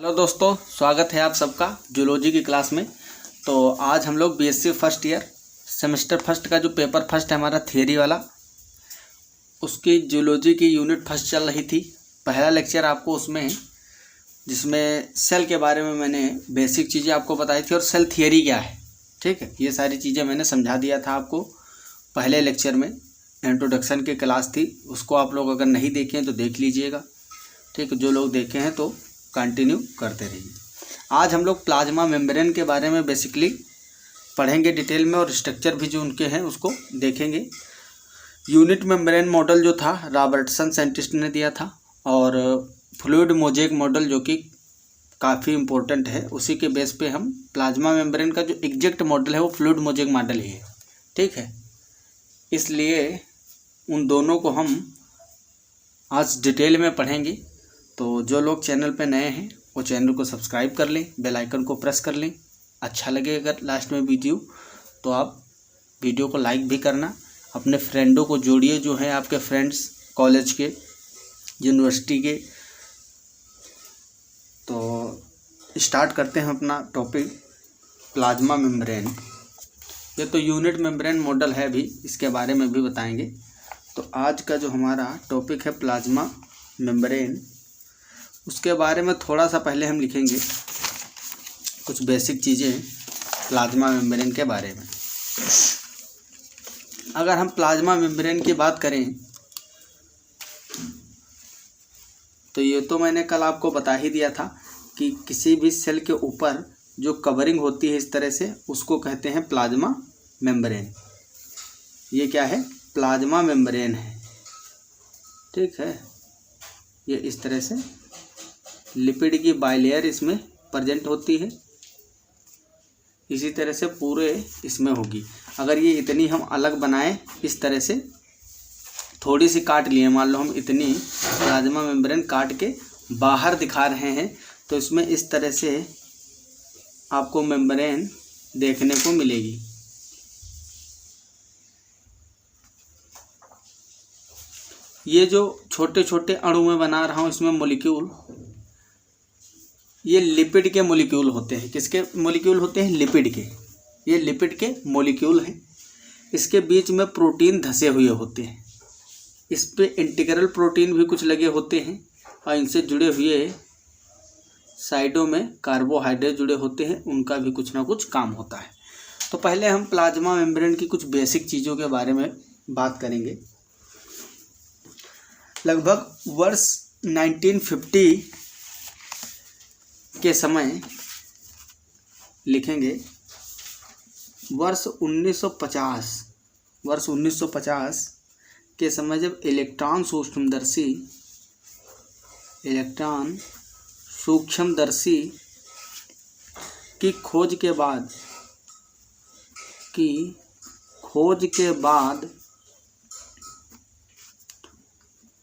Hello दोस्तों, स्वागत है आप सबका जूलॉजी की क्लास में। तो आज हम लोग BSc first year semester first का जो पेपर फर्स्ट है हमारा थियरी वाला, उसकी जूलॉजी की यूनिट फर्स्ट चल रही थी। पहला लेक्चर आपको उसमें जिसमें सेल के बारे में मैंने बेसिक चीज़ें आपको बताई थी और सेल थियरी क्या है, ठीक है, ये सारी चीज़ें मैंने समझा दिया था आपको पहले लेक्चर में। इंट्रोडक्शन की क्लास थी, उसको आप लोग अगर नहीं देखें तो देख लीजिएगा, ठीक है। जो लोग देखे हैं तो कंटिन्यू करते रहिए। आज हम लोग प्लाज्मा मेम्ब्रेन के बारे में बेसिकली पढ़ेंगे डिटेल में, और स्ट्रक्चर भी जो उनके हैं उसको देखेंगे। यूनिट मेम्ब्रेन मॉडल जो था रॉबर्टसन साइंटिस्ट ने दिया था, और फ्लूइड मोज़ेक मॉडल जो कि काफ़ी इम्पोर्टेंट है, उसी के बेस पे हम प्लाज्मा मेम्ब्रेन का जो एग्जैक्ट मॉडल है वो फ्लूइड मोज़ेक मॉडल ही है, ठीक है। इसलिए उन दोनों को हम आज डिटेल में पढ़ेंगे। तो जो लोग चैनल पे नए हैं वो चैनल को सब्सक्राइब कर लें, बेल आइकन को प्रेस कर लें। अच्छा लगे अगर लास्ट में वीडियो तो आप वीडियो को लाइक भी करना। अपने फ्रेंडों को जोड़िए, जो हैं आपके फ्रेंड्स कॉलेज के, यूनिवर्सिटी के। तो स्टार्ट करते हैं अपना टॉपिक प्लाज्मा मेम्ब्रेन। ये तो यूनिट मेम्ब्रेन मॉडल है, भी इसके बारे में भी बताएंगे। तो आज का जो हमारा टॉपिक है प्लाज्मा मेम्ब्रेन, उसके बारे में थोड़ा सा पहले हम लिखेंगे कुछ बेसिक चीज़ें प्लाज्मा मेम्ब्रेन के बारे में। अगर हम प्लाज्मा मेम्ब्रेन की बात करें तो ये तो मैंने कल आपको बता ही दिया था कि किसी भी सेल के ऊपर जो कवरिंग होती है इस तरह से, उसको कहते हैं प्लाज्मा मेम्ब्रेन। ये क्या है? प्लाज्मा मेम्ब्रेन है, ठीक है। ये इस तरह से लिपिड की बाइलेयर इसमें प्रेजेंट होती है, इसी तरह से पूरे इसमें होगी। अगर ये इतनी हम अलग बनाएं, इस तरह से थोड़ी सी काट लिए, मान लो हम इतनी प्लाज्मा मेम्ब्रेन काट के बाहर दिखा रहे हैं, तो इसमें इस तरह से आपको मेम्ब्रेन देखने को मिलेगी। ये जो छोटे छोटे अणु में बना रहा हूँ इसमें मॉलिक्यूल, ये लिपिड के मॉलिक्यूल होते हैं। किसके मॉलिक्यूल होते हैं? लिपिड के। ये लिपिड के मॉलिक्यूल हैं। इसके बीच में प्रोटीन धसे हुए होते हैं, इस पे इंटीग्रल प्रोटीन भी कुछ लगे होते हैं, और इनसे जुड़े हुए साइडों में कार्बोहाइड्रेट जुड़े होते हैं, उनका भी कुछ ना कुछ काम होता है। तो पहले हम प्लाज्मा मेम्ब्रेन की कुछ बेसिक चीज़ों के बारे में बात करेंगे। लगभग वर्ष 1950 के समय लिखेंगे, वर्ष 1950 के समय जब इलेक्ट्रॉन सूक्ष्मदर्शी की खोज के बाद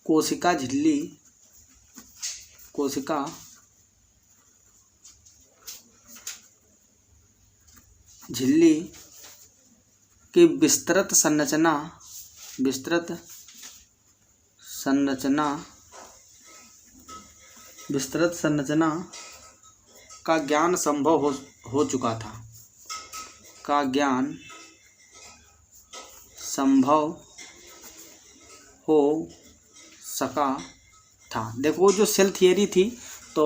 कोशिका झिल्ली की विस्तृत संरचना का ज्ञान संभव हो चुका था, देखो जो सेल थियरी थी, तो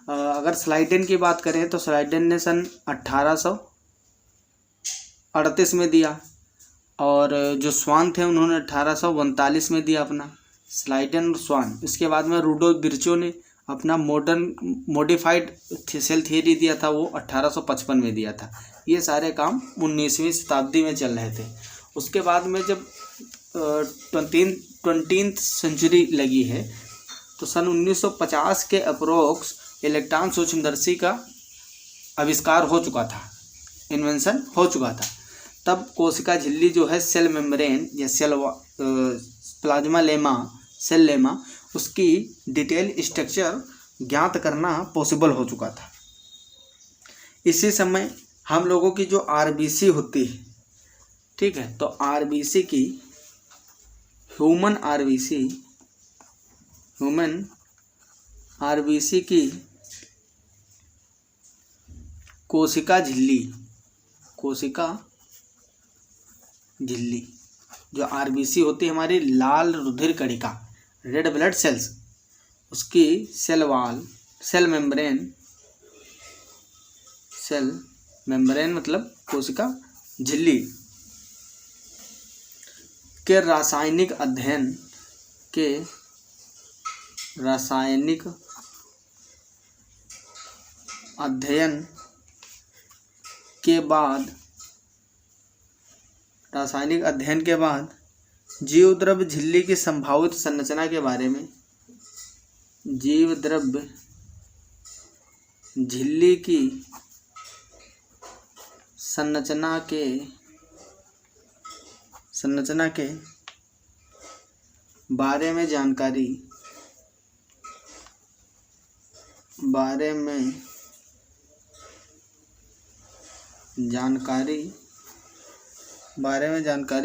अगर स्लाइडेन की बात करें तो स्लाइडेन ने सन 1838 में दिया, और जो स्वान थे उन्होंने 1839 में दिया अपना, स्लाइडेन और स्वान। इसके बाद में रुडोल्फ विर्चो ने अपना मॉडिफाइड सेल थियरी दिया था, वो 1855 में दिया था। ये सारे काम 19वीं शताब्दी में चल रहे थे। उसके बाद में जब 20th सेंचुरी लगी है, तो सन 1950 के अप्रोक्स इलेक्ट्रॉन सूक्ष्मदर्शी का आविष्कार हो चुका था, इन्वेंशन हो चुका था। तब कोशिका झिल्ली जो है सेल मेम्ब्रेन या प्लाज्मा लेमा, सेल लेमा, उसकी डिटेल स्ट्रक्चर ज्ञात करना पॉसिबल हो चुका था। इसी समय हम लोगों की जो आरबीसी होती है, ठीक है, तो आरबीसी की ह्यूमन आरबीसी की कोशिका झिल्ली, कोशिका झिल्ली जो आरबीसी होती है हमारी लाल रुधिर कणिका, रेड ब्लड सेल्स, उसकी सेल वॉल, सेल मेम्ब्रेन मतलब कोशिका झिल्ली के रासायनिक अध्ययन के बाद जीवद्रव्य झिल्ली की संभावित संरचना के बारे में, जीवद्रव्य झिल्ली की संरचना के बारे में जानकारी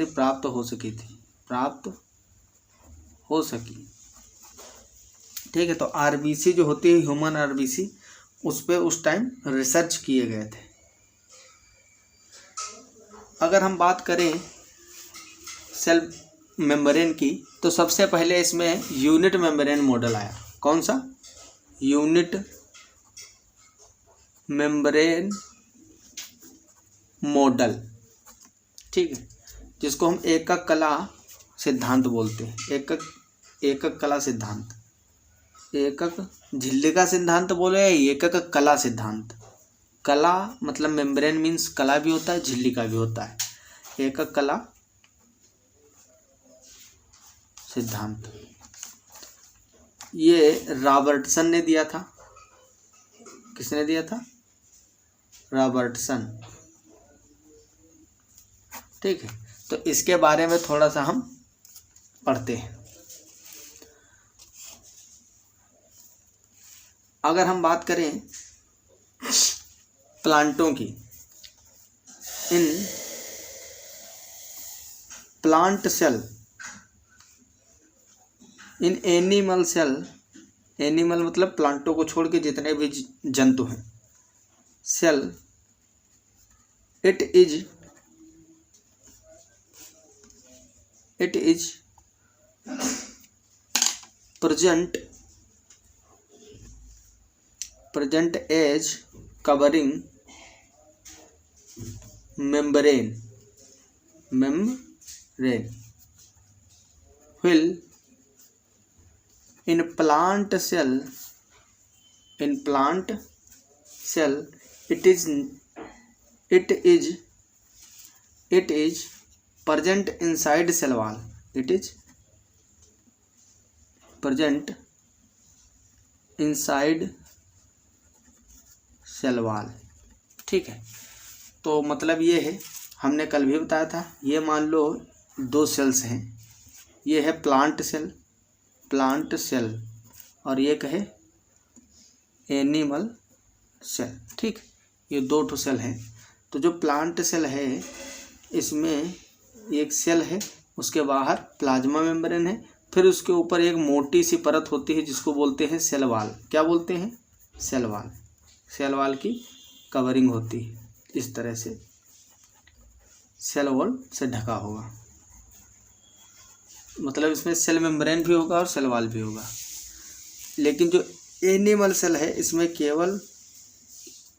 प्राप्त हो सकी। ठीक है, तो आरबीसी जो होती है ह्यूमन आरबीसी, उस पर उस टाइम रिसर्च किए गए थे। अगर हम बात करें सेल मेम्ब्रेन की, तो सबसे पहले इसमें यूनिट मेम्ब्रेन मॉडल आया। कौन सा? Unit membrane model. ठीक है, जिसको हम एकक कला सिद्धांत बोलते हैं। एकक कला सिद्धांत, एकक झिल्ली का सिद्धांत बोले या एकक कला सिद्धांत। कला मतलब मेम्ब्रेन मीन्स कला भी होता है, झिल्ली का भी होता है। एकक कला सिद्धांत ये रॉबर्टसन ने दिया था। किसने दिया था? रॉबर्टसन। ठीक है, तो इसके बारे में थोड़ा सा हम पढ़ते हैं। अगर हम बात करें प्लांटों की, in plant cell, in animal cell, animal मतलब प्लांटों को छोड़ के जितने भी जंतु हैं, cell, it is present as covering membrane will in plant cell it is present inside cell wall. It is present inside cell wall. ठीक है, तो मतलब ये है, हमने कल भी बताया था, ये मान लो दो सेल्स हैं, ये है प्लांट सेल और ये कहे एनिमल सेल। ठीक, ये दो ठो सेल हैं। तो जो प्लांट सेल है इसमें एक सेल है, उसके बाहर प्लाज्मा मेम्ब्रेन है, फिर उसके ऊपर एक मोटी सी परत होती है जिसको बोलते हैं सेल वॉल। क्या बोलते हैं? Cell wall. सेल वॉल की कवरिंग होती है, इस तरह से सेल वॉल से ढका होगा। मतलब इसमें सेल मेम्ब्रेन भी होगा और सेल वॉल भी होगा। लेकिन जो एनिमल सेल है इसमें केवल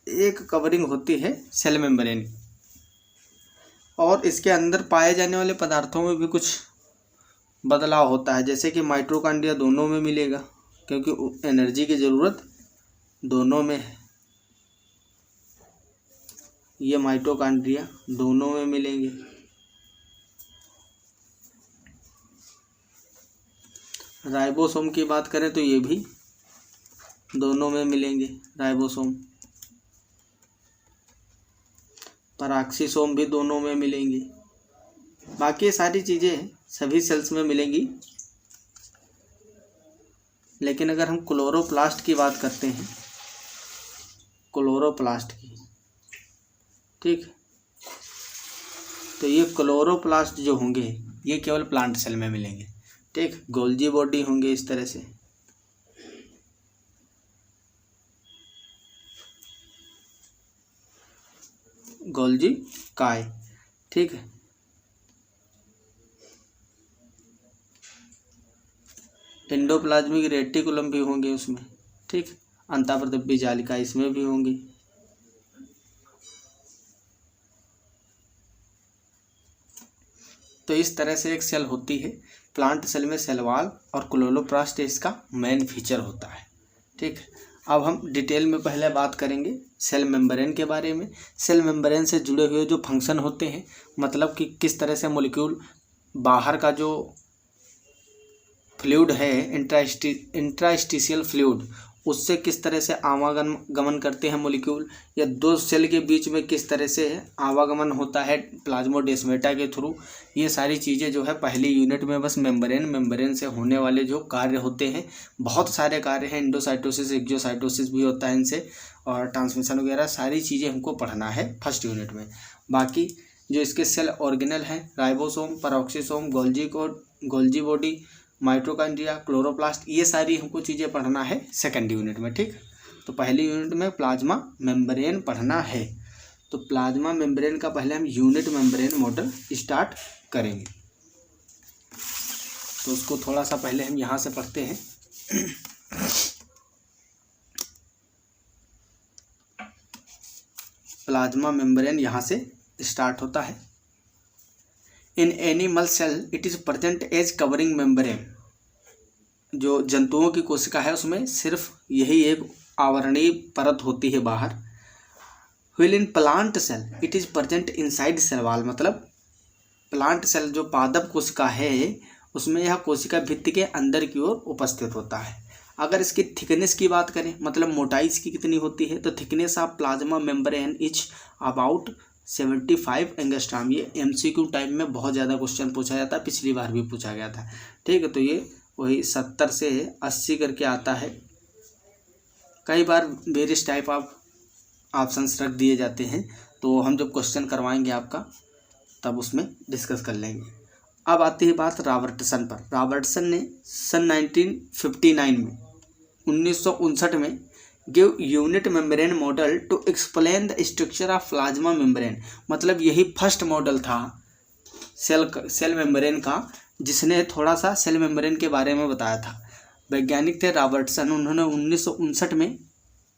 एक कवरिंग होती है सेल मेम्ब्रेन, और इसके अंदर पाए जाने वाले पदार्थों में भी कुछ बदलाव होता है। जैसे कि माइटोकॉन्ड्रिया दोनों में मिलेगा, क्योंकि एनर्जी की ज़रूरत दोनों में है। ये माइटोकॉन्ड्रिया दोनों में मिलेंगे। राइबोसोम की बात करें तो ये भी दोनों में मिलेंगे, राइबोसोम। पैराक्सीसोम भी दोनों में मिलेंगे। बाकी सारी चीज़ें सभी सेल्स में मिलेंगी। लेकिन अगर हम क्लोरोप्लास्ट की बात करते हैं, क्लोरोप्लास्ट की, ठीक, तो ये क्लोरोप्लास्ट जो होंगे ये केवल प्लांट सेल में मिलेंगे। ठीक, गोल्जी बॉडी होंगे इस तरह से। गोल्जी काय, ठीक है। एंडोप्लाज्मिक रेटिकुलम भी होंगे उसमें, ठीक। अंतःप्रदिव्य जालिका इसमें भी होंगी। तो इस तरह से एक सेल होती है। प्लांट सेल में सेल वॉल और क्लोरोप्लास्ट इसका मेन फीचर होता है, ठीक। अब हम डिटेल में पहले बात करेंगे सेल मेम्ब्रेन के बारे में। सेल मेम्ब्रेन से जुड़े हुए जो फंक्शन होते हैं, मतलब कि किस तरह से मॉलिक्यूल बाहर का जो फ्लूइड है इंट्रास्टिशियल फ्लूइड, उससे किस तरह से आवागमन करते हैं मॉलिक्यूल, या दो सेल के बीच में किस तरह से आवागमन होता है प्लाज्मोडेस्माटा के थ्रू। ये सारी चीज़ें जो है पहली यूनिट में बस मेम्ब्रेन से होने वाले जो कार्य होते हैं, बहुत सारे कार्य हैं। एंडोसाइटोसिस, एक्सोसाइटोसिस भी होता है इनसे, और ट्रांसमिशन वगैरह सारी चीज़ें हमको पढ़ना है फर्स्ट यूनिट में। बाकी जो इसके सेल ऑर्गेनल हैं, ribosome, peroxisome, Golgi body, mitochondria, chloroplast, ये सारी हमको चीज़ें पढ़ना है सेकंड यूनिट में, ठीक। तो पहली यूनिट में प्लाज्मा मेम्ब्रेन पढ़ना है। तो प्लाज्मा मेम्ब्रेन का पहले हम यूनिट मेम्ब्रेन मॉडल स्टार्ट करेंगे। तो उसको थोड़ा सा पहले हम यहाँ से पढ़ते हैं। प्लाज्मा मेम्ब्रेन यहाँ से स्टार्ट होता है। In animal cell it is present as covering membrane. जो जंतुओं की कोशिका है उसमें सिर्फ यही एक आवरणीय परत होती है बाहर। While in plant cell it is present inside cell wall. मतलब प्लांट सेल जो पादप कोशिका है उसमें यह कोशिका भित्ति के अंदर की ओर उपस्थित होता है। अगर इसकी थिकनेस की बात करें, मतलब मोटाई इसकी कितनी होती है, तो thickness of plasma membrane is about 75 angstrom. ये MCQ टाइप में बहुत ज़्यादा क्वेश्चन पूछा जाता है, पिछली बार भी पूछा गया था, ठीक है। तो ये वही 70 से 80 करके आता है। कई बार वेरियस टाइप ऑफ ऑप्शंस रख दिए जाते हैं, तो हम जब क्वेश्चन करवाएंगे आपका तब उसमें डिस्कस कर लेंगे। अब आती है बात रॉबर्टसन पर। रॉबर्टसन ने सन 1959 में 1959 में give unit membrane model to explain the structure of plasma membrane. मतलब यही फर्स्ट मॉडल था सेल मेम्ब्रेन का, जिसने थोड़ा सा सेल मेम्ब्रेन के बारे में बताया था। वैज्ञानिक थे रॉबर्टसन, उन्होंने 1959 में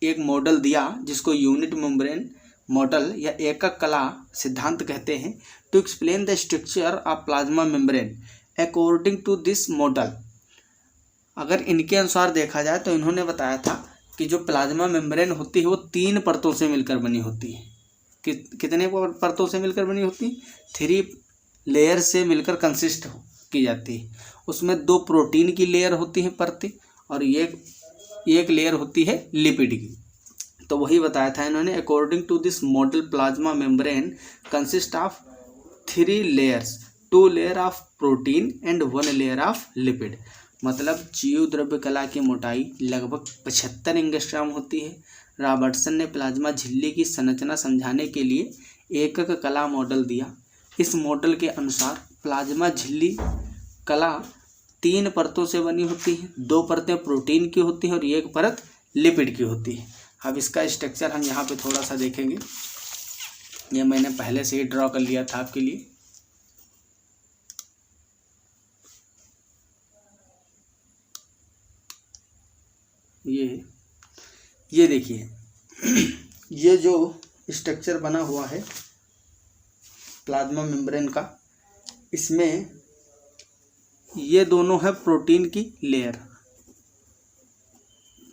एक मॉडल दिया जिसको यूनिट मेम्ब्रेन मॉडल या एकक कला सिद्धांत कहते हैं, to explain the structure of plasma membrane. According to this model, अगर इनके अनुसार देखा जाए तो इन्होंने बताया था कि जो प्लाज्मा मेम्ब्रेन होती है वो 3 परतों से मिलकर बनी होती है। कितने परतों से मिलकर बनी होती है? 3 लेयर से मिलकर कंसिस्ट की जाती है। उसमें 2 प्रोटीन की लेयर होती है परतें, और एक लेयर होती है लिपिड की। तो वही बताया था इन्होंने, according to this model plasma membrane consist of 3 layers, 2 layer of protein and 1 layer of lipid. मतलब जीव द्रव्य कला की मोटाई लगभग 75 एंगस्ट्रॉम होती है। रॉबर्टसन ने प्लाज्मा झिल्ली की संरचना समझाने के लिए एकक कला मॉडल दिया। इस मॉडल के अनुसार प्लाज्मा झिल्ली कला 3 परतों से बनी होती है, 2 परतें प्रोटीन की होती हैं और 1 परत लिपिड की होती है। अब इसका स्ट्रक्चर हम यहाँ पे थोड़ा सा देखेंगे। ये मैंने पहले से ही ड्रॉ कर लिया था आपके लिए। ये देखिए, ये जो स्ट्रक्चर बना हुआ है प्लाज्मा मेम्ब्रेन का, इसमें ये दोनों है प्रोटीन की लेयर,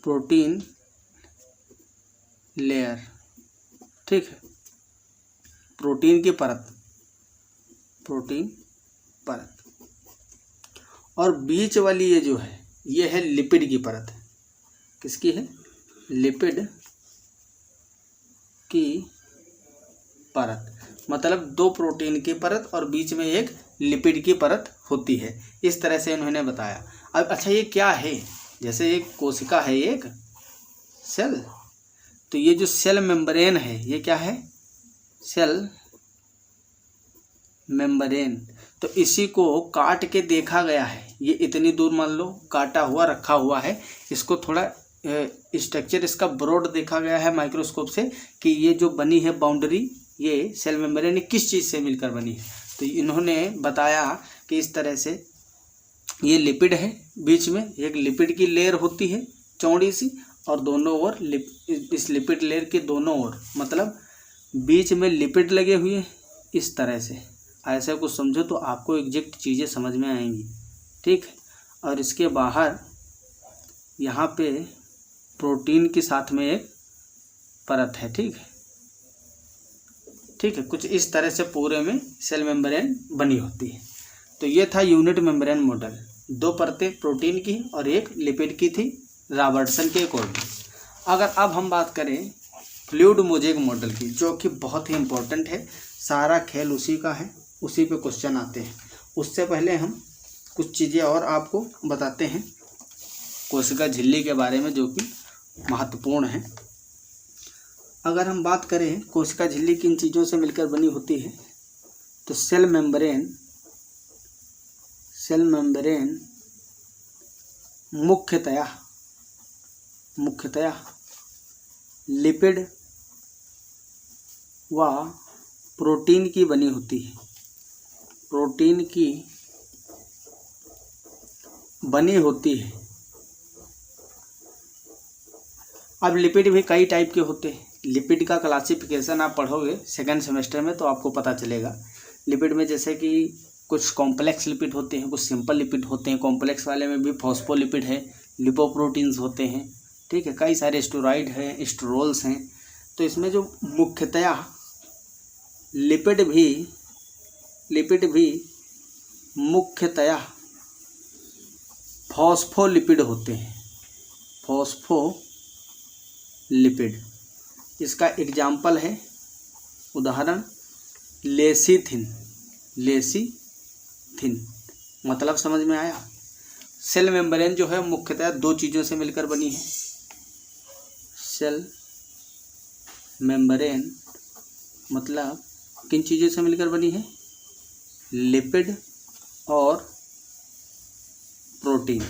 प्रोटीन लेयर, ठीक है, प्रोटीन की परत, प्रोटीन परत, और बीच वाली ये जो है ये है लिपिड की परत। किसकी है? लिपिड की परत। मतलब 2 प्रोटीन की परत और बीच में एक लिपिड की परत होती है। इस तरह से इन्होंने बताया। अब अच्छा, ये क्या है? जैसे एक कोशिका है, एक सेल, तो ये जो सेल मेम्ब्रेन है ये क्या है? Cell membrane. तो इसी को काट के देखा गया है। ये इतनी दूर मान लो काटा हुआ रखा हुआ है, इसको थोड़ा स्ट्रक्चर इसका ब्रॉड देखा गया है माइक्रोस्कोप से कि ये जो बनी है बाउंड्री, ये सेल मेम्ब्रेन किस चीज़ से मिलकर बनी है। तो इन्होंने बताया कि इस तरह से ये लिपिड है, बीच में एक लिपिड की लेयर होती है चौड़ी सी, और दोनों ओर इस लिपिड लेयर के दोनों ओर मतलब बीच में लिपिड लगे हुए हैं इस तरह से। ऐसा कुछ समझो तो आपको एग्जैक्ट चीज़ें समझ में आएंगी, ठीक है। और इसके बाहर यहाँ पे प्रोटीन के साथ में एक परत है, ठीक है, ठीक है। कुछ इस तरह से पूरे में सेल मेम्ब्रेन बनी होती है। तो ये था यूनिट मेम्ब्रेन मॉडल, 2 परतें प्रोटीन की और एक लिपिड की थी रॉबर्टसन के अकॉर्डिंग। अगर अब हम बात करें फ्लूइड मोज़ेक मॉडल की, जो कि बहुत ही इम्पोर्टेंट है, सारा खेल उसी का है, उसी पे क्वेश्चन आते हैं। उससे पहले हम कुछ चीज़ें और आपको बताते हैं कोशिका झिल्ली के बारे में, जो कि महत्वपूर्ण है। अगर हम बात करें कोशिका झिल्ली किन चीज़ों से मिलकर बनी होती है, तो सेल मेम्ब्रेन मुख्यतया लिपिड व प्रोटीन की बनी होती है, प्रोटीन की बनी होती है। अब लिपिड भी कई टाइप के होते हैं। लिपिड का क्लासिफिकेशन आप पढ़ोगे सेकंड सेमेस्टर में तो आपको पता चलेगा। लिपिड में जैसे कि कुछ कॉम्प्लेक्स लिपिड होते हैं, कुछ सिंपल लिपिड होते हैं। कॉम्प्लेक्स वाले में भी फॉस्फोलिपिड है, लिपोप्रोटीन्स होते हैं, ठीक है, कई सारे स्टेरॉइड हैं, स्टेरोल्स हैं। तो इसमें जो मुख्यतया लिपिड भी मुख्यतया फॉस्फोलिपिड होते हैं, फॉस्फोलिपिड। इसका एग्जाम्पल है, उदाहरण लेसीथिन। मतलब समझ में आया। सेल मेम्ब्रेन जो है मुख्यतः 2 चीज़ों से मिलकर बनी है। सेल मेम्ब्रेन मतलब किन चीज़ों से मिलकर बनी है, लिपिड और प्रोटीन।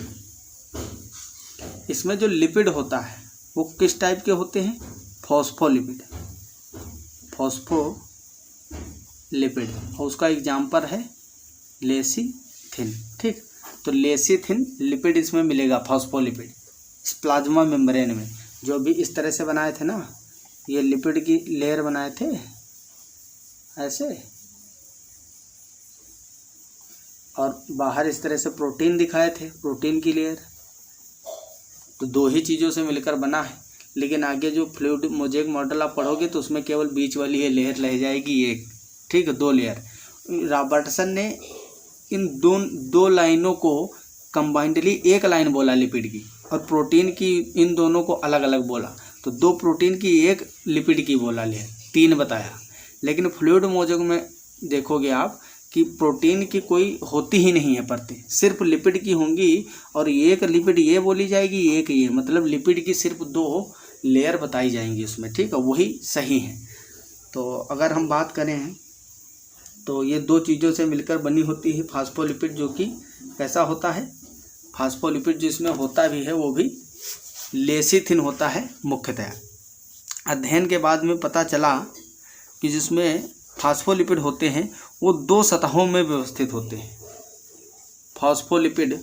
इसमें जो लिपिड होता है वो किस टाइप के होते हैं, फॉस्फोलिपिड, और उसका एग्जाम्पल है लेसीथिन, ठीक। तो लेसीथिन लिपिड इसमें मिलेगा, फॉस्फोलिपिड। इस प्लाज्मा मेम्ब्रेन में जो भी इस तरह से बनाए थे ना, ये लिपिड की लेयर बनाए थे ऐसे, और बाहर इस तरह से प्रोटीन दिखाए थे, प्रोटीन की लेयर। तो 2 ही चीज़ों से मिलकर बना है। लेकिन आगे जो फ्लूइड मोज़ेक मॉडल आप पढ़ोगे तो उसमें केवल बीच वाली ये लेयर रह जाएगी एक, ठीक है, 2 लेयर। रॉबर्टसन ने इन 2 लाइनों को कंबाइंडली एक लाइन बोला लिपिड की, और प्रोटीन की इन दोनों को अलग अलग बोला। तो 2 प्रोटीन की, 1 लिपिड की बोला लेयर, 3 बताया। लेकिन फ्लूइड मोज़ेक में देखोगे आप कि प्रोटीन की कोई होती ही नहीं है परतें, सिर्फ लिपिड की होंगी, और एक लिपिड ये बोली जाएगी, एक ये, मतलब लिपिड की सिर्फ 2 लेयर बताई जाएंगी उसमें, ठीक है, वही सही है। तो अगर हम बात करें तो ये 2 चीज़ों से मिलकर बनी होती है फॉस्फोलिपिड, जो कि कैसा होता है, फॉस्फोलिपिड जिसमें होता भी है वो भी लेसीथिन होता है मुख्यतः। अध्ययन के बाद में पता चला कि जिसमें फॉस्फोलिपिड होते हैं वो 2 सतहों में व्यवस्थित होते हैं। फॉस्फोलिपिड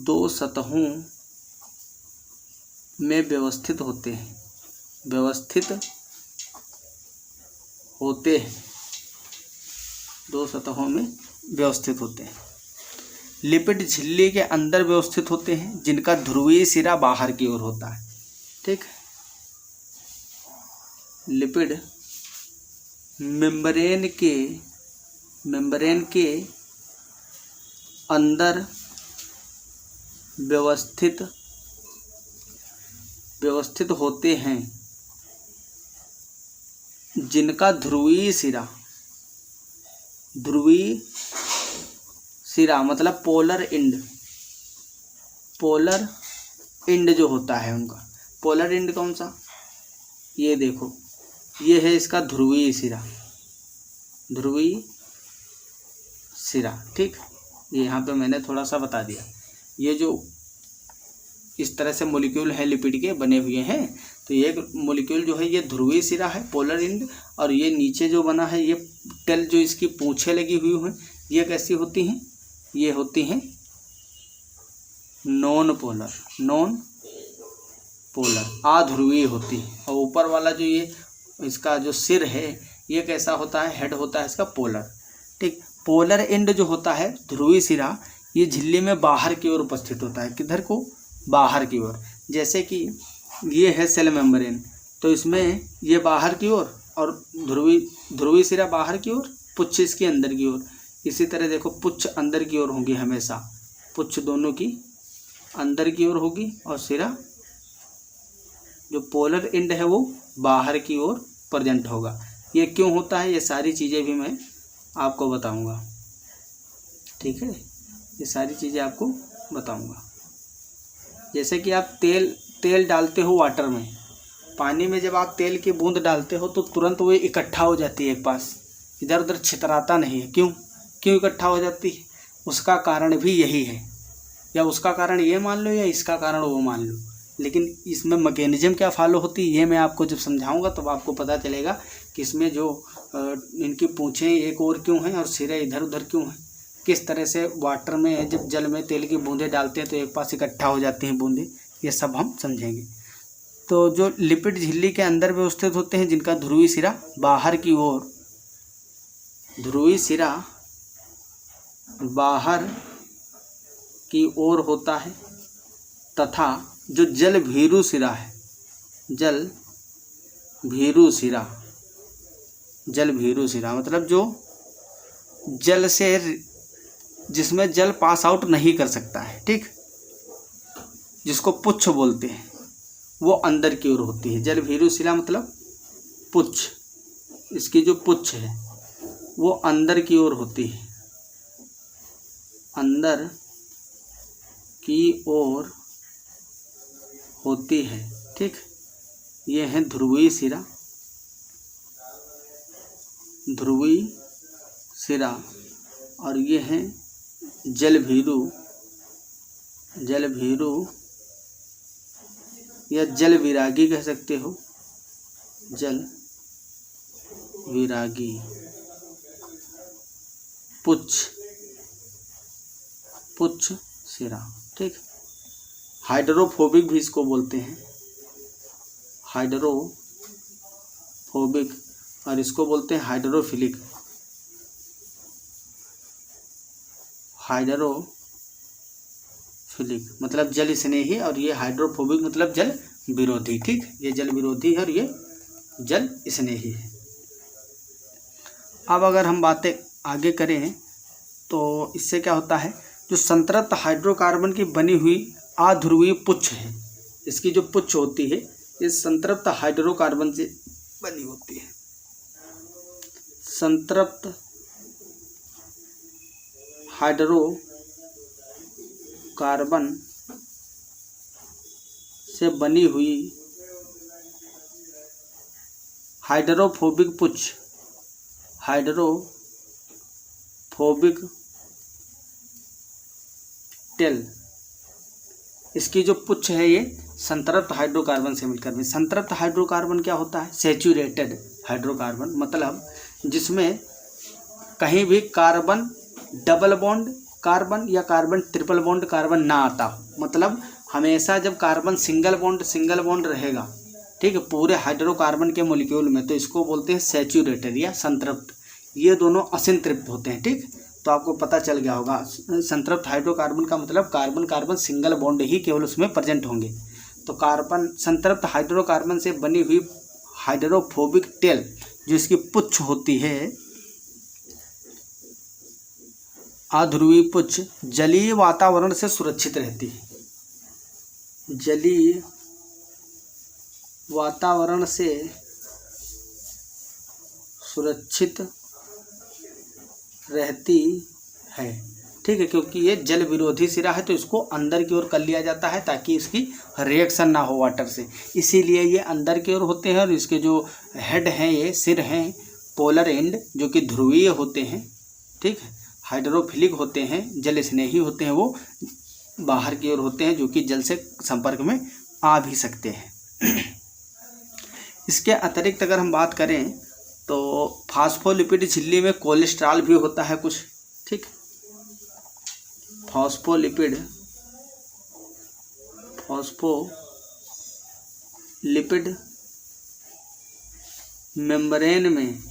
2 सतहों में व्यवस्थित होते हैं, 2 सतहों में व्यवस्थित होते हैं। लिपिड झिल्ली के अंदर व्यवस्थित होते हैं, जिनका ध्रुवीय सिरा बाहर की ओर होता है, ठीक। लिपिड मेम्ब्रेन के अंदर व्यवस्थित होते हैं, जिनका ध्रुवीय सिरा मतलब पोलर एंड जो होता है उनका, पोलर एंड कौन सा, ये देखो, ये है इसका ध्रुवीय सिरा, ठीक। ये यहाँ पे मैंने थोड़ा सा बता दिया। ये जो इस तरह से मॉलिक्यूल है लिपिड के बने हुए हैं, तो ये मॉलिक्यूल जो है ये ध्रुवीय सिरा है पोलर एंड, और ये नीचे जो बना है ये टेल जो इसकी पूंछें लगी हुई हैं ये कैसी होती हैं, ये होती हैं नॉन पोलर अध्रुवीय होती है। और ऊपर वाला जो ये इसका जो सिर है ये कैसा होता है, हेड होता है इसका पोलर। ठीक, पोलर एंड जो होता है ध्रुवीय सिरा ये झिल्ली में बाहर की ओर उपस्थित होता है। किधर को, बाहर की ओर। जैसे कि ये है सेल मेम्ब्रेन, तो इसमें ये बाहर की ओर और ध्रुवीय सिरा बाहर की ओर, पुच्छ इसके अंदर की ओर। इसी तरह देखो पुच्छ अंदर की ओर होगी हमेशा, पुच्छ दोनों की अंदर की ओर होगी और सिरा जो पोलर एंड है वो बाहर की ओर प्रेजेंट होगा। ये क्यों होता है, ये सारी चीज़ें भी मैं आपको बताऊंगा। ठीक है, ये सारी चीज़ें आपको बताऊंगा। जैसे कि आप तेल डालते हो वाटर में, पानी में जब आप तेल की बूंद डालते हो तो तुरंत वो इकट्ठा हो जाती है एक पास, इधर उधर छितराता नहीं है। क्यों इकट्ठा हो जाती है, उसका कारण भी यही है, या उसका कारण ये मान लो या इसका कारण वो मान लो, लेकिन इसमें मैकेनिज्म क्या फॉलो होती है ये मैं आपको जब समझाऊंगा तब आपको पता चलेगा कि इसमें जो इनकी पूंछें एक और क्यों हैं और सिरे इधर उधर क्यों हैं। किस तरह से वाटर में जब जल में तेल की बूंदें डालते हैं तो एक पास इकट्ठा हो जाती हैं बूंदें, ये सब हम समझेंगे। तो जो लिपिड झिल्ली के अंदर व्यवस्थित होते हैं जिनका ध्रुवीय सिरा बाहर की ओर, ध्रुवीय सिरा बाहर की ओर होता है, तथा जो जल भीरू सिरा है, जल भीरू सिरा मतलब जो जल से, जिसमें जल पास आउट नहीं कर सकता है, ठीक, जिसको पुच्छ बोलते हैं, वो अंदर की ओर होती है। जल भीरू सिरा मतलब पुच्छ, इसकी जो पुच्छ है वो अंदर की ओर होती है, अंदर की ओर होती है। ठीक, ये है ध्रुवीय सिरा और ये है जल भीरू या जल विरागी कह सकते हो, जल विरागी पुच्छ सिरा। ठीक, हाइड्रोफोबिक भी इसको बोलते हैं, हाइड्रोफोबिक, और इसको बोलते हैं हाइड्रोफिलिक। मतलब जल स्नेही और ये हाइड्रोफोबिक मतलब जल विरोधी। ठीक, ये जल विरोधी है और ये जल स्नेही है। अब अगर हम बातें आगे करें तो इससे क्या होता है, जो संतृप्त हाइड्रोकार्बन की बनी हुई अध्रुवीय पुच्छ है, इसकी जो पुच्छ होती है ये संतृप्त हाइड्रोकार्बन से बनी होती है। संतृप्त हाइड्रोकार्बन से बनी हुई हाइड्रोफोबिक पुच्छ, हाइड्रोफोबिक टेल, इसकी जो पुच्छ है ये संतृप्त हाइड्रोकार्बन से मिलकर में। संतृप्त हाइड्रोकार्बन क्या होता है, सैचुरेटेड हाइड्रोकार्बन, मतलब जिसमें कहीं भी कार्बन डबल बॉन्ड कार्बन या कार्बन ट्रिपल बॉन्ड कार्बन ना आता हो। मतलब हमेशा जब कार्बन सिंगल बॉन्ड रहेगा, ठीक है, पूरे हाइड्रोकार्बन के मॉलिक्यूल में, तो इसको बोलते हैं सैचुरेटेड या संतृप्त। ये दोनों असंतृप्त होते हैं। ठीक, तो आपको पता चल गया होगा संतृप्त हाइड्रोकार्बन का मतलब कार्बन सिंगल बॉन्ड ही केवल उसमें प्रेजेंट होंगे। तो कार्बन संतृप्त हाइड्रोकार्बन से बनी हुई हाइड्रोफोबिक टेल जो इसकी पुच्छ होती है, अध्रुवीय पुच्छ, जलीय वातावरण से सुरक्षित रहती है। जलीय वातावरण से सुरक्षित रहती है। ठीक है, क्योंकि ये जल विरोधी सिरा है तो इसको अंदर की ओर कर लिया जाता है ताकि इसकी रिएक्शन ना हो वाटर से, इसीलिए ये अंदर की ओर होते हैं। और इसके जो हेड हैं, ये सिर हैं पोलर एंड जो कि ध्रुवीय होते हैं, ठीक है, हाइड्रोफिलिक होते हैं, जल स्नेही होते हैं, वो बाहर की ओर होते हैं, जो कि जल से संपर्क में आ भी सकते हैं। इसके अतिरिक्त अगर हम बात करें तो फास्फोलिपिड झिल्ली में कोलेस्ट्रॉल भी होता है कुछ, ठीक। फास्फोलिपिड मेम्ब्रेन में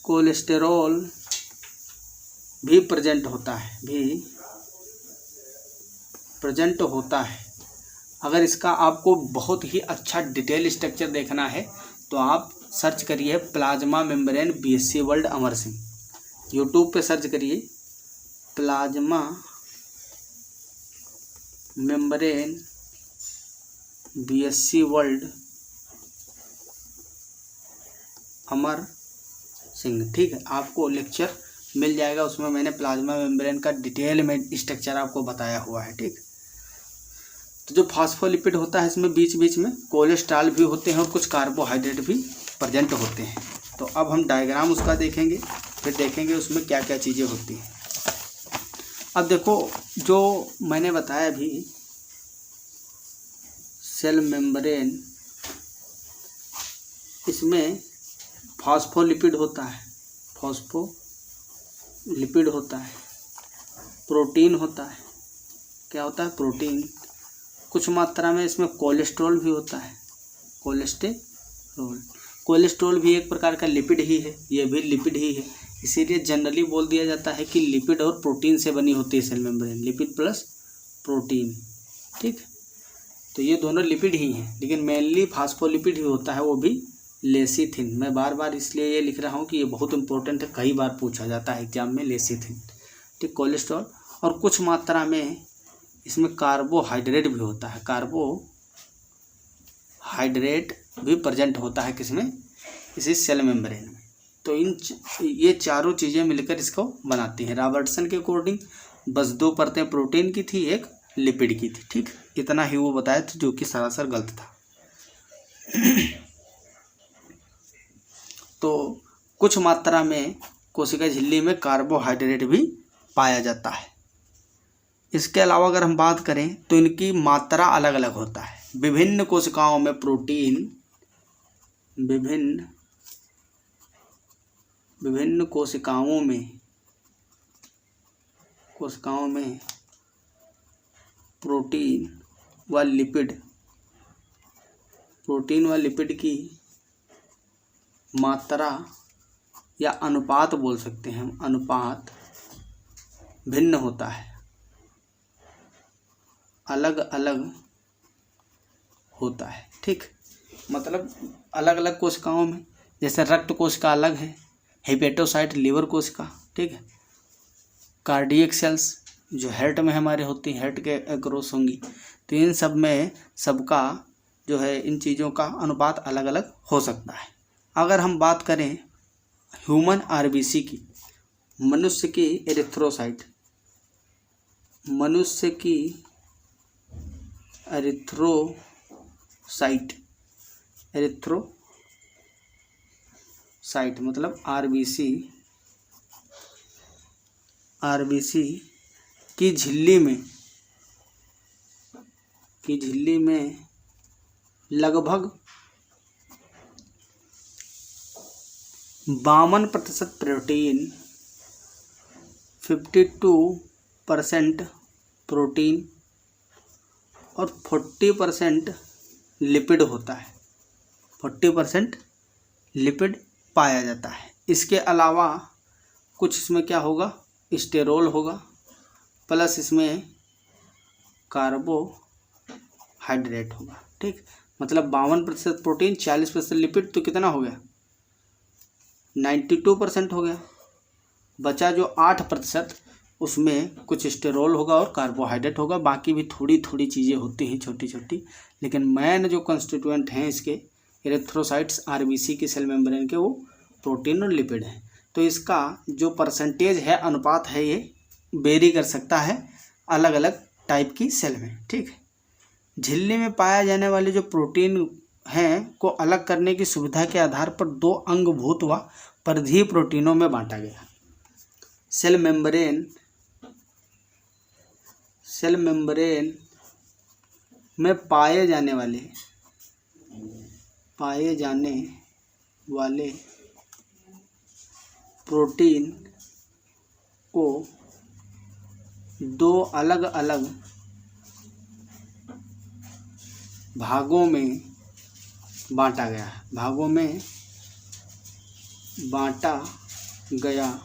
कोलेस्टेरॉल भी प्रेजेंट होता है। अगर इसका आपको बहुत ही अच्छा डिटेल स्ट्रक्चर देखना है तो आप सर्च करिए plasma membrane BSc world Amar Singh, YouTube पे सर्च करिए plasma membrane BSc world Amar Singh, ठीक है। आपको लेक्चर मिल जाएगा, उसमें मैंने प्लाज्मा मेम्ब्रेन का डिटेल में स्ट्रक्चर आपको बताया हुआ है, ठीक। तो जो फास्फोलिपिड होता है इसमें बीच बीच में कोलेस्ट्रॉल भी होते हैं और कुछ कार्बोहाइड्रेट भी प्रेजेंट होते हैं। तो अब हम डायग्राम उसका देखेंगे, फिर देखेंगे उसमें क्या क्या चीज़ें होती हैं। अब देखो, जो मैंने बताया अभी सेल मेम्ब्रेन, इसमें फास्फोलिपिड होता है, प्रोटीन होता है। क्या होता है? प्रोटीन। कुछ मात्रा में इसमें कोलेस्ट्रॉल भी होता है, कोलेस्ट्रॉल भी एक प्रकार का लिपिड ही है, ये भी लिपिड ही है। इसीलिए जनरली बोल दिया जाता है कि लिपिड और प्रोटीन से बनी होती है cell membrane, lipid plus protein, ठीक। तो ये दोनों लिपिड ही हैं, लेकिन मेनली फास्फोलिपिड ही होता है, वो भी लेसिथिन। मैं बार बार इसलिए ये लिख रहा हूँ कि ये बहुत इंपॉर्टेंट है, कई बार पूछा जाता है एग्जाम में, लेसिथिन, ठीक। कोलेस्ट्रॉल और कुछ मात्रा में इसमें कार्बोहाइड्रेट भी होता है, कार्बोहाइड्रेट भी प्रेजेंट होता है किसमें? इसी सेल मेम्ब्रेन में। तो ये चारों चीज़ें मिलकर इसको बनाती हैं। रॉबर्टसन के अकॉर्डिंग बस 2 परतें प्रोटीन की थी, एक लिपिड की थी, ठीक। इतना ही वो बताया था, जो कि सरासर गलत था। तो कुछ मात्रा में कोशिका झिल्ली में कार्बोहाइड्रेट भी पाया जाता है। इसके अलावा अगर हम बात करें तो इनकी मात्रा अलग अलग होता है। विभिन्न कोशिकाओं में प्रोटीन, विभिन्न कोशिकाओं में प्रोटीन व लिपिड की मात्रा या अनुपात बोल सकते हैं हम, अनुपात भिन्न होता है, अलग अलग होता है, ठीक। मतलब अलग अलग कोशिकाओं में, जैसे रक्त कोशिका अलग है, हेपेटोसाइट लीवर कोशिका, ठीक है। कार्डियक सेल्स जो हार्ट में हमारे होती हैं, हार्ट के अक्रॉस होंगी। तो इन सब में सबका जो है, इन चीज़ों का अनुपात अलग अलग हो सकता है। अगर हम बात करें ह्यूमन आरबीसी की, मनुष्य की एरिथ्रोसाइट, एरिथ्रोसाइट मतलब आरबीसी की झिल्ली में लगभग 52% प्रोटीन, 52% प्रोटीन और 40% लिपिड होता है, 40% लिपिड पाया जाता है। इसके अलावा कुछ इसमें क्या होगा? स्टेरोल होगा, प्लस इसमें कार्बोहाइड्रेट होगा, ठीक। मतलब 52% प्रोटीन, 40% लिपिड, तो कितना हो गया? 92% हो गया। बचा जो 8%, उसमें कुछ स्टेरोल होगा और कार्बोहाइड्रेट होगा। बाकी भी थोड़ी थोड़ी चीज़ें होती हैं छोटी छोटी, लेकिन मेन जो कंस्टिट्यूएंट हैं इसके एरिथ्रोसाइट्स आरबीसी की सेल मेम्ब्रेन के, वो प्रोटीन और लिपिड हैं। तो इसका जो परसेंटेज है, अनुपात है, ये वेरी कर सकता है अलग अलग टाइप की सेल में, ठीक। झिल्ली में पाया जाने वाले जो प्रोटीन हैं को अलग करने की सुविधा के आधार पर 2 अंगभूत व परिधीय प्रोटीनों में बांटा गया। सेल मेम्ब्रेन सेल मेम्ब्रेन में पाए जाने वाले प्रोटीन को दो अलग अलग भागों में बांटा गया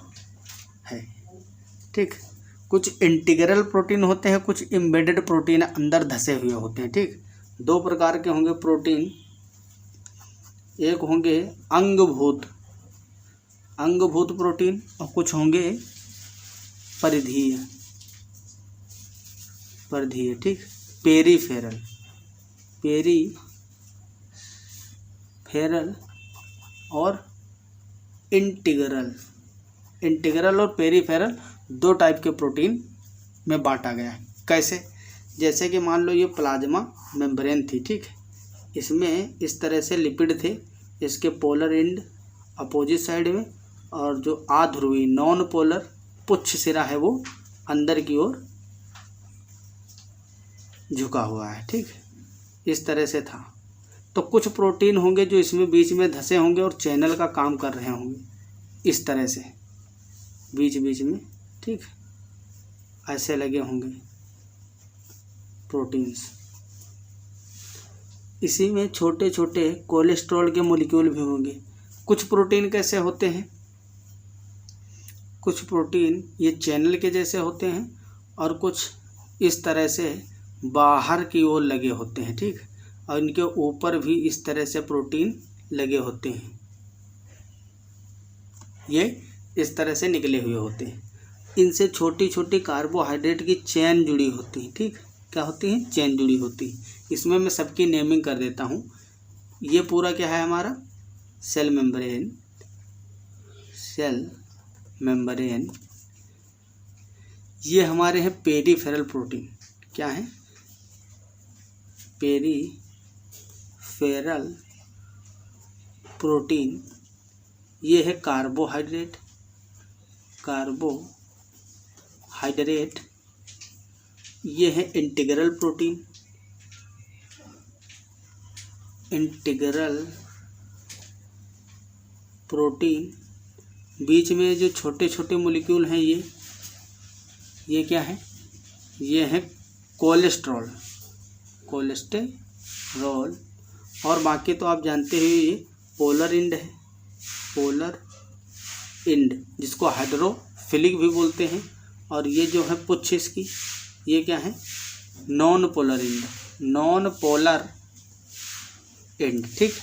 है। ठीक, कुछ इंटीग्रल प्रोटीन होते हैं, कुछ एम्बेडेड प्रोटीन अंदर धसे हुए होते हैं। ठीक, दो प्रकार के होंगे प्रोटीन, एक होंगे अंगभूत प्रोटीन और कुछ होंगे परिधीय। ठीक, पेरीफेरल और इंटीग्रल और पेरीफेरल दो टाइप के प्रोटीन में बांटा गया है। कैसे? जैसे कि मान लो ये प्लाज्मा मेम्ब्रेन थी। ठीक, इसमें इस तरह से लिपिड थे, इसके पोलर एंड अपोजिट साइड में, और जो आध्रुवी नॉन पोलर पुच्छ सिरा है वो अंदर की ओर झुका हुआ है। ठीक, इस तरह से था। तो कुछ प्रोटीन होंगे जो इसमें बीच में धसे होंगे और चैनल का काम कर रहे होंगे, इस तरह से बीच में। ठीक, ऐसे लगे होंगे प्रोटीन्स। इसी में छोटे छोटे कोलेस्ट्रॉल के मॉलिक्यूल भी होंगे। कुछ प्रोटीन कैसे होते हैं? कुछ प्रोटीन ये चैनल के जैसे होते हैं और कुछ इस तरह से बाहर की ओर लगे होते हैं। ठीक, और इनके ऊपर भी इस तरह से प्रोटीन लगे होते हैं, ये इस तरह से निकले हुए होते हैं। इनसे छोटी छोटी कार्बोहाइड्रेट की चेन जुड़ी होती है। ठीक, क्या होती है? चेन जुड़ी होती है। इसमें मैं सबकी नेमिंग कर देता हूँ। ये पूरा क्या है हमारा? Cell membrane. ये हमारे हैं पेरीफेरल प्रोटीन। क्या है? Peripheral protein. ये है कार्बोहाइड्रेट। ये है इंटीग्रल प्रोटीन। बीच में जो छोटे छोटे मॉलिक्यूल हैं ये क्या है? ये है कोलेस्ट्रॉल। और बाकी तो आप जानते हैं ये पोलर एंड जिसको हाइड्रोफिलिक भी बोलते हैं। और ये जो है पुच्छ इसकी, ये क्या है? Non polar and. ठीक,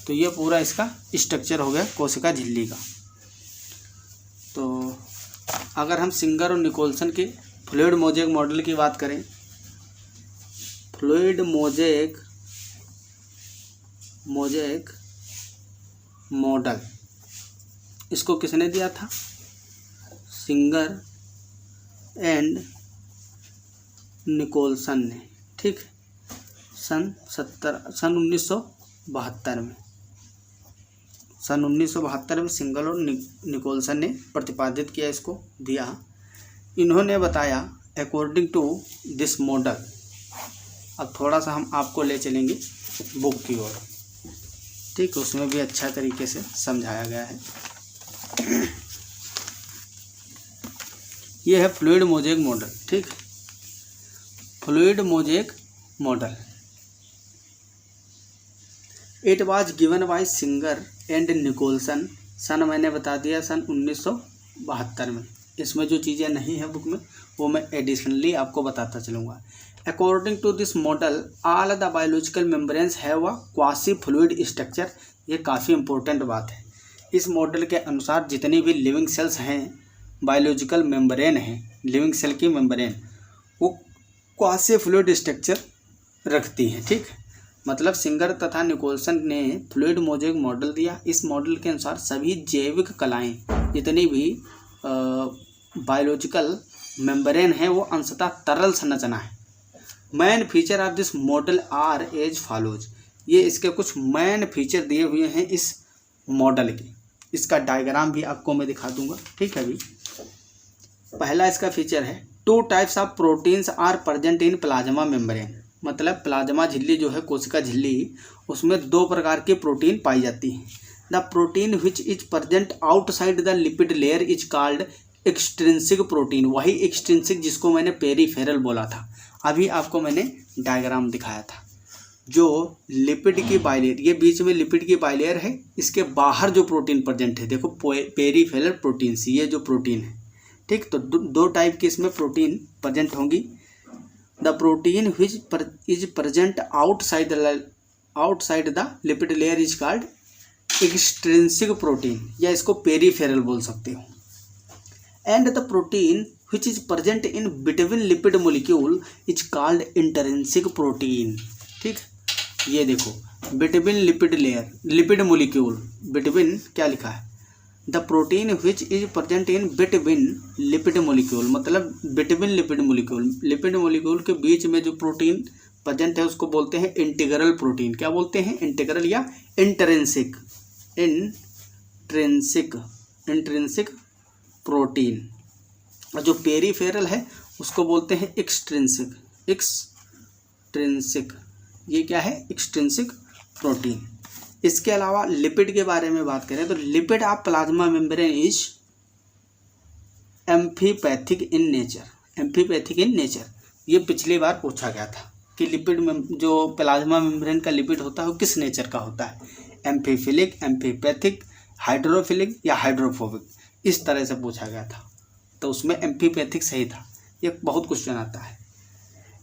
तो ये पूरा इसका स्ट्रक्चर हो गया कोशिका झिल्ली का। तो अगर हम सिंगर और निकोल्सन के फ्लूइड मोज़ेक मॉडल की बात करें, फ्लूइड मोज़ेक मॉडल इसको किसने दिया था? सिंगर एंड निकोल्सन ने। ठीक, सन 1972 में सिंगर और निकोल्सन ने प्रतिपादित किया, इसको दिया। इन्होंने बताया अकॉर्डिंग टू दिस मॉडल। अब थोड़ा सा हम आपको ले चलेंगे बुक की ओर। ठीक, उसमें भी अच्छा तरीके से समझाया गया है। ये है फ्लूइड मोज़ेक मॉडल। ठीक, fluid mosaic model it was given by Singer and Nicolson. सन मैंने बता दिया, सन 1972 में। इसमें जो चीज़ें नहीं हैं बुक में वो मैं एडिशनली आपको बताता चलूँगा। According to this model all the biological membranes have a quasi fluid structure. ये काफ़ी इंपॉर्टेंट बात है। इस मॉडल के अनुसार जितनी भी लिविंग सेल्स हैं, बायोलॉजिकल मेम्ब्रेन हैं, लिविंग सेल की मेम्ब्रेन, वो क्वासी फ्लूइड स्ट्रक्चर रखती हैं। ठीक, मतलब सिंगर तथा निकोल्सन ने फ्लूइड मोज़ेक मॉडल दिया। इस मॉडल के अनुसार सभी जैविक कलाएं, जितनी भी बायोलॉजिकल मेम्ब्रेन है, वो अंशतः तरल संरचना है। Main feature of this model are as follows. ये इसके कुछ मैन फीचर दिए हुए हैं इस मॉडल के। इसका डायग्राम भी आपको मैं दिखा दूंगा। ठीक है, अभी पहला इसका फीचर है 2 types of proteins are present in plasma membrane. मतलब प्लाज्मा झिल्ली जो है, कोशिका झिल्ली, उसमें 2 प्रकार की प्रोटीन पाई जाती है। The protein which is present outside the lipid layer is called extrinsic protein. वही एक्सट्रिंसिक जिसको मैंने पेरीफेरल बोला था, अभी आपको मैंने डायग्राम दिखाया था। जो लिपिड की बाइलेयर, ये बीच में लिपिड की बाइलेयर है, इसके बाहर जो प्रोटीन प्रेजेंट है, देखो पेरीफेरल प्रोटीन्स, ये जो प्रोटीन है, ठीक। तो 2 टाइप की इसमें प्रोटीन प्रेजेंट होंगी। The protein which is present outside the lipid layer is called extrinsic protein, या इसको पेरीफेरल बोल सकते हो। And the protein which is present in between lipid molecule is called intrinsic protein, ठीक। ये देखो between lipid layer, lipid molecule, between क्या लिखा है, the protein which is present in between lipid molecule, मतलब between lipid molecule, lipid molecule के बीच में जो प्रोटीन प्रेजेंट है उसको बोलते हैं इंटीग्रल प्रोटीन। क्या बोलते हैं, इंटीग्रल या इंट्रिंसिक, इंट्रिंसिक प्रोटीन। और जो पेरीफेरल है उसको बोलते हैं एक्सट्रिंसिक, ये क्या है, एक्सट्रिंसिक प्रोटीन। इसके अलावा लिपिड के बारे में बात करें तो lipid of plasma membrane is amphipathic in nature. ये पिछली बार पूछा गया था कि लिपिड में जो प्लाज्मा मेम्ब्रेन का लिपिड होता है वो किस नेचर का होता है, एम्फीफिलिक, एम्फीपैथिक, हाइड्रोफिलिक या हाइड्रोफोबिक, इस तरह से पूछा गया था। तो उसमें एम्फीपैथिक सही था। ये बहुत क्वेश्चन आता है।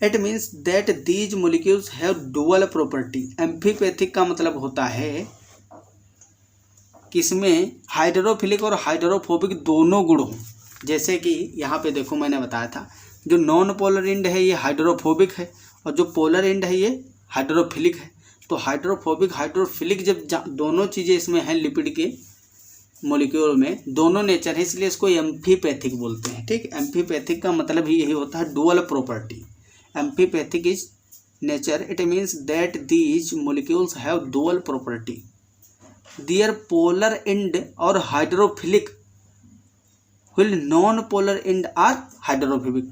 It means that these molecules have dual property. Amphipathic का मतलब होता है कि इसमें हाइड्रोफिलिक और हाइड्रोफोबिक दोनों गुण हों। जैसे कि यहाँ पे देखो मैंने बताया था, जो नॉन पोलर एंड है ये हाइड्रोफोबिक है और जो पोलर एंड है ये हाइड्रोफिलिक है। तो हाइड्रोफोबिक हाइड्रोफिलिक जब दोनों चीज़ें इसमें हैं लिपिड के मोलिक्यूल में, दोनों नेचर है, इसलिए इसको एम्फीपैथिक बोलते हैं, ठीक। एम्फीपैथिक का मतलब ही यही होता है, dual property. Amphipathic is nature, it means that these molecules have dual property. Their polar end और hydrophilic while non polar end are hydrophobic.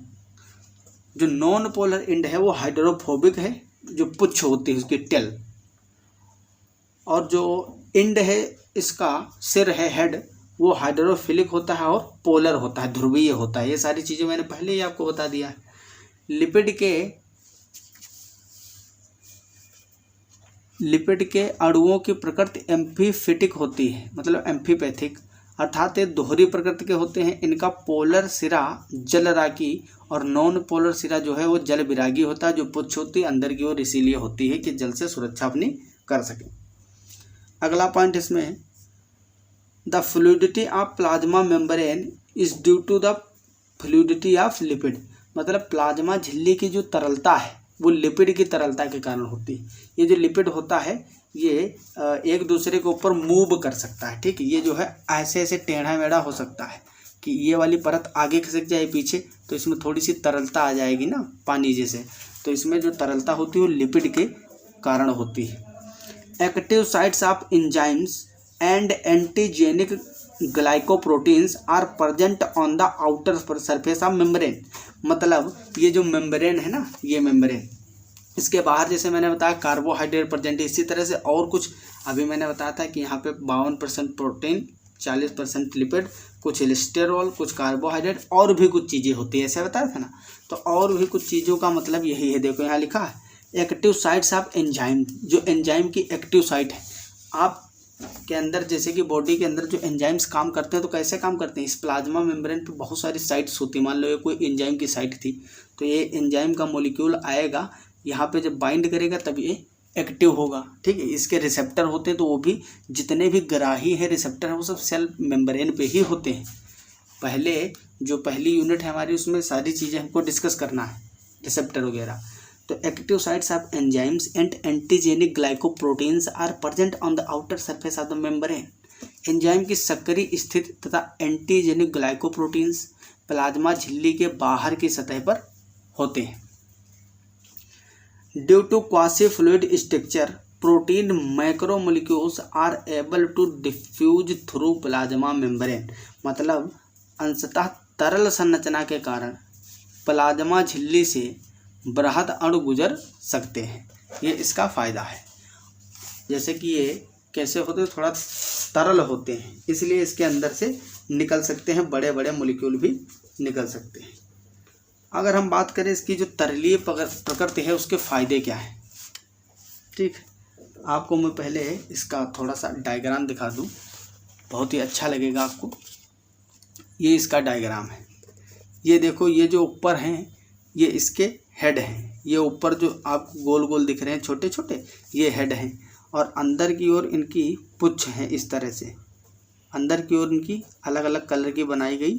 जो नॉन पोलर एंड है वो हाइड्रोफोबिक है, जो पुच्छ होती है उसकी टेल, और जो एंड है इसका सिर है, हेड, वो हाइड्रोफिलिक होता है और पोलर होता है, ध्रुवीय होता है। ये सारी चीज़ें मैंने पहले ही आपको बता दिया है। लिपिड के अणुओं की प्रकृति एम्फीफिटिक होती है, मतलब एम्फीपैथिक, अर्थात ये दोहरी प्रकृति के होते हैं। इनका पोलर सिरा जलराकी और नॉन पोलर सिरा जो है वो जल विरागी होता है। जो पुच्छ होती है अंदर की ओर इसीलिए होती है कि जल से सुरक्षा अपनी कर सके। अगला पॉइंट इसमें, the fluidity of plasma membrane is due to the fluidity of lipid. मतलब प्लाज्मा झिल्ली की जो तरलता है वो लिपिड की तरलता के कारण होती है। ये जो लिपिड होता है ये एक दूसरे के ऊपर मूव कर सकता है, ठीक। ये जो है ऐसे ऐसे टेढ़ा मेढ़ा हो सकता है कि ये वाली परत आगे खिसक जाए पीछे, तो इसमें थोड़ी सी तरलता आ जाएगी ना पानी जैसे, तो इसमें जो तरलता होती है वो लिपिड के कारण होती है। Active sites of enzymes and antigenic glycoproteins are present on the outer surface of membrane. मतलब ये जो मेम्ब्रेन है ना, ये मेम्ब्रेन, इसके बाहर जैसे मैंने बताया कार्बोहाइड्रेट प्रेजेंट है, इसी तरह से और कुछ अभी मैंने बताया था कि यहाँ पे 52% प्रोटीन, 40% लिपिड, कुछ कोलेस्टेरॉल, कुछ कार्बोहाइड्रेट और भी कुछ चीज़ें होती है, ऐसे बताया था ना। तो और भी कुछ चीज़ों का मतलब यही है। देखो यहाँ लिखा है एक्टिव साइट्स ऑफ एंजाइम, जो एंजाइम की एक्टिव साइट है आप के अंदर, जैसे कि बॉडी के अंदर जो एंजाइम्स काम करते हैं तो कैसे काम करते हैं। इस प्लाज्मा मेम्ब्रेन पे बहुत सारी साइट्स होती है। मान लो ये कोई एंजाइम की साइट थी, तो ये एंजाइम का मॉलिक्यूल आएगा यहाँ पे, जब बाइंड करेगा तब ये एक्टिव होगा, ठीक है। इसके रिसेप्टर होते हैं, तो वो भी जितने भी ग्राही हैं रिसेप्टर हैं वो सब सेल मेम्ब्रेन पे ही होते हैं। पहले जो पहली यूनिट है हमारी उसमें सारी चीज़ें हमको डिस्कस करना है, रिसेप्टर वगैरह। तो active sites of enzymes and antigenic glycoproteins are present on the outer surface of the membrane. Enzyme की सक्रिय स्थिति तथा एंटीजेनिक ग्लाइकोप्रोटीन्स प्लाज्मा झिल्ली के बाहर की सतह पर होते हैं। Due to quasi fluid structure protein macromolecules are able to diffuse through plasma membrane. मतलब अंशतः तरल संरचना के कारण प्लाज्मा झिल्ली से बृहद अणु गुजर सकते हैं। ये इसका फ़ायदा है। जैसे कि ये कैसे होते हैं, थोड़ा तरल होते हैं, इसलिए इसके अंदर से निकल सकते हैं, बड़े बड़े मॉलिक्यूल भी निकल सकते हैं। अगर हम बात करें इसकी जो तरलीय प्रकृति है उसके फ़ायदे क्या हैं, ठीक, आपको मैं पहले इसका थोड़ा सा डायग्राम दिखा दूं, बहुत ही अच्छा लगेगा आपको। ये इसका डायग्राम है। ये देखो, ये जो ऊपर हैं ये इसके हेड हैं, ये ऊपर जो आपको गोल गोल दिख रहे हैं छोटे छोटे, ये हेड हैं, और अंदर की ओर इनकी पुच्छ हैं। इस तरह से अंदर की ओर इनकी अलग अलग कलर की बनाई गई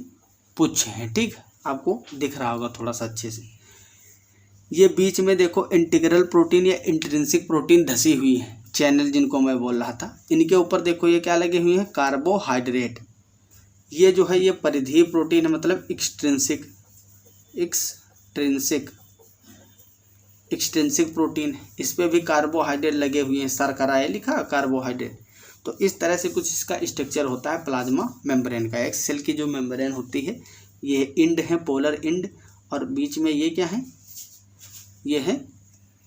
पुच्छ हैं, ठीक, आपको दिख रहा होगा थोड़ा सा अच्छे से। ये बीच में देखो इंटीग्रल प्रोटीन या इंट्रिंसिक प्रोटीन धसी हुई है, चैनल जिनको मैं बोल रहा था। इनके ऊपर देखो ये क्या लगे हुए हैं, कार्बोहाइड्रेट। ये जो है ये परिधीय प्रोटीन है, मतलब एक्सट्रिंसिक प्रोटीन है। इस पे भी कार्बोहाइड्रेट लगे हुए हैं, शर्करा है लिखा कार्बोहाइड्रेट। तो इस तरह से कुछ इसका स्ट्रक्चर होता है प्लाज्मा मेम्ब्रेन का। एक सेल की जो मेम्ब्रेन होती है, ये इंड है, पोलर इंड, और बीच में ये क्या है, ये है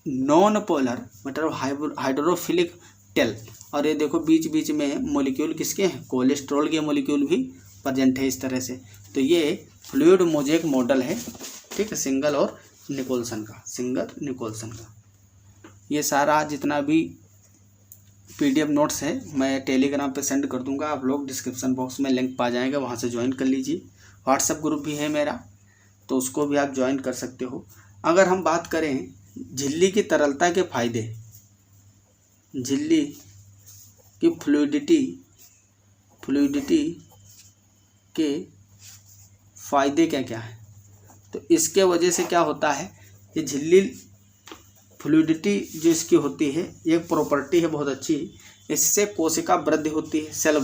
नॉन पोलर मतलब हाइड्रोफिलिक टेल। और ये देखो बीच बीच में मॉलिक्यूल किसके हैं, कोलेस्ट्रॉल के मॉलिक्यूल भी प्रेजेंट है इस तरह से। तो ये फ्लूइड मोज़ेक मॉडल है, ठीक है, सिंगल निकोल्सन का। ये सारा जितना भी PDF नोट्स है मैं टेलीग्राम पे सेंड कर दूंगा, आप लोग डिस्क्रिप्शन बॉक्स में लिंक पा जाएंगे, वहाँ से ज्वाइन कर लीजिए। व्हाट्सएप ग्रुप भी है मेरा, तो उसको भी आप ज्वाइन कर सकते हो। अगर हम बात करें झिल्ली की तरलता के फायदे, झिल्ली की फ्लूइडिटी के फायदे क्या क्या है, तो इसके वजह से क्या होता है, ये झिल्ली फ्लूइडिटी जो इसकी होती है, ये प्रॉपर्टी है बहुत अच्छी। इससे कोशिका वृद्धि होती है, सेल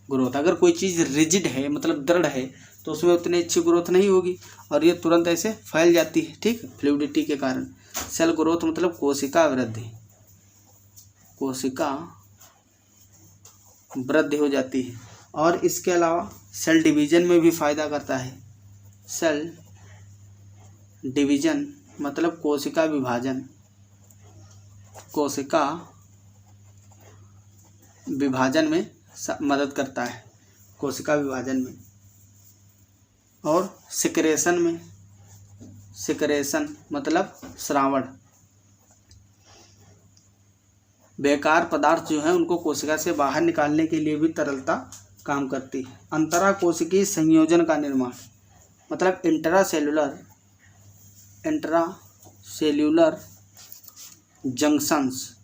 ग्रोथ। अगर कोई चीज़ रिजिड है मतलब दृढ़ है तो उसमें उतनी अच्छी ग्रोथ नहीं होगी, और ये तुरंत ऐसे फैल जाती है, ठीक, फ्लूइडिटी के कारण। सेल ग्रोथ मतलब कोशिका वृद्धि हो जाती है। और इसके अलावा सेल डिवीज़न में भी फ़ायदा करता है। सेल डिवीज़न मतलब कोशिका विभाजन में मदद करता है, कोशिका विभाजन में। और सिक्रेशन मतलब स्रावण, बेकार पदार्थ जो है उनको कोशिका से बाहर निकालने के लिए भी तरलता काम करती है। अंतरा कोशिकीय संयोजन का निर्माण मतलब इंट्रासेल्युलर जंक्शंस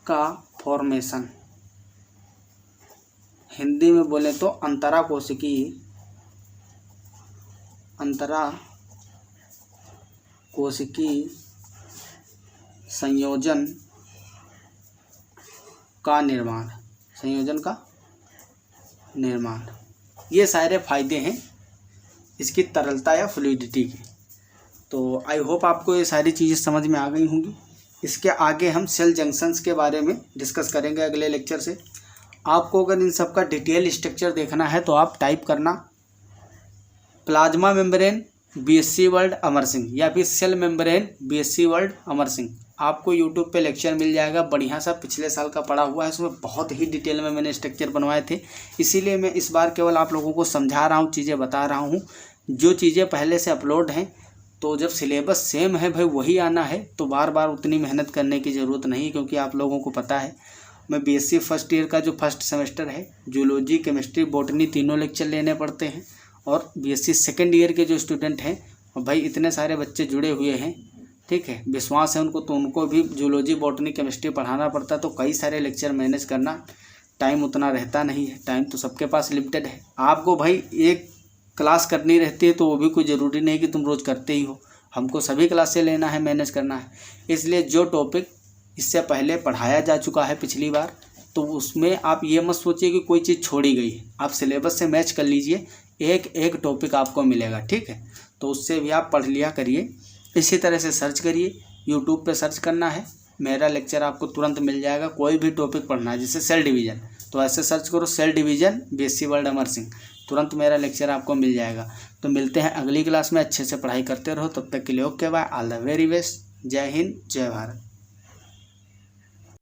का फॉर्मेशन। हिंदी में बोले तो अंतरा कोशिकीय संयोजन का निर्माण। ये सारे फायदे हैं इसकी तरलता या फ्लूइडिटी के। तो आई होप आपको ये सारी चीज़ें समझ में आ गई होंगी। इसके आगे हम सेल जंक्शंस के बारे में डिस्कस करेंगे अगले लेक्चर से। आपको अगर इन सब का डिटेल स्ट्रक्चर देखना है तो आप टाइप करना plasma membrane BSc world Amar Singh, या फिर cell membrane BSc world Amar Singh. आपको यूट्यूब पे लेक्चर मिल जाएगा, बढ़िया सा पिछले साल का पड़ा हुआ है, उसमें बहुत ही डिटेल में मैंने स्ट्रक्चर बनवाए थे। इसीलिए मैं इस बार केवल आप लोगों को समझा रहा हूँ, चीज़ें बता रहा हूँ। जो चीज़ें पहले से अपलोड हैं, तो जब सिलेबस सेम है भाई वही आना है, तो बार बार उतनी मेहनत करने की ज़रूरत नहीं, क्योंकि आप लोगों को पता है मैं BSc फर्स्ट ईयर का जो फर्स्ट सेमेस्टर है, जूलॉजी, केमिस्ट्री, बॉटनी तीनों लेक्चर लेने पड़ते हैं। और BSc सेकेंड ईयर के जो स्टूडेंट हैं, भाई इतने सारे बच्चे जुड़े हुए हैं, ठीक है, विश्वास है उनको, तो उनको भी जूलॉजी, बॉटनी, केमिस्ट्री पढ़ाना पड़ता है। तो कई सारे लेक्चर मैनेज करना, टाइम उतना रहता नहीं है, टाइम तो सबके पास लिमिटेड है। आपको भाई एक क्लास करनी रहती है तो वो भी कोई ज़रूरी नहीं कि तुम रोज़ करते ही हो, हमको सभी क्लासें लेना है, मैनेज करना है। इसलिए जो टॉपिक इससे पहले पढ़ाया जा चुका है पिछली बार, तो उसमें आप ये मत सोचिए कि कोई चीज़ छोड़ी गई है। आप सिलेबस से मैच कर लीजिए, एक एक टॉपिक आपको मिलेगा, ठीक है, तो उससे भी आप पढ़ लिया करिए। इसी तरह से सर्च करिए, यूट्यूब पे सर्च करना है, मेरा लेक्चर आपको तुरंत मिल जाएगा। कोई भी टॉपिक पढ़ना है, जैसे सेल डिवीज़न, तो ऐसे सर्च करो cell division BSc world Amar Singh, तुरंत मेरा लेक्चर आपको मिल जाएगा। तो मिलते हैं अगली क्लास में, अच्छे से पढ़ाई करते रहो, तब तक के लिए okay bye, all the very best, जय हिंद जय भारत।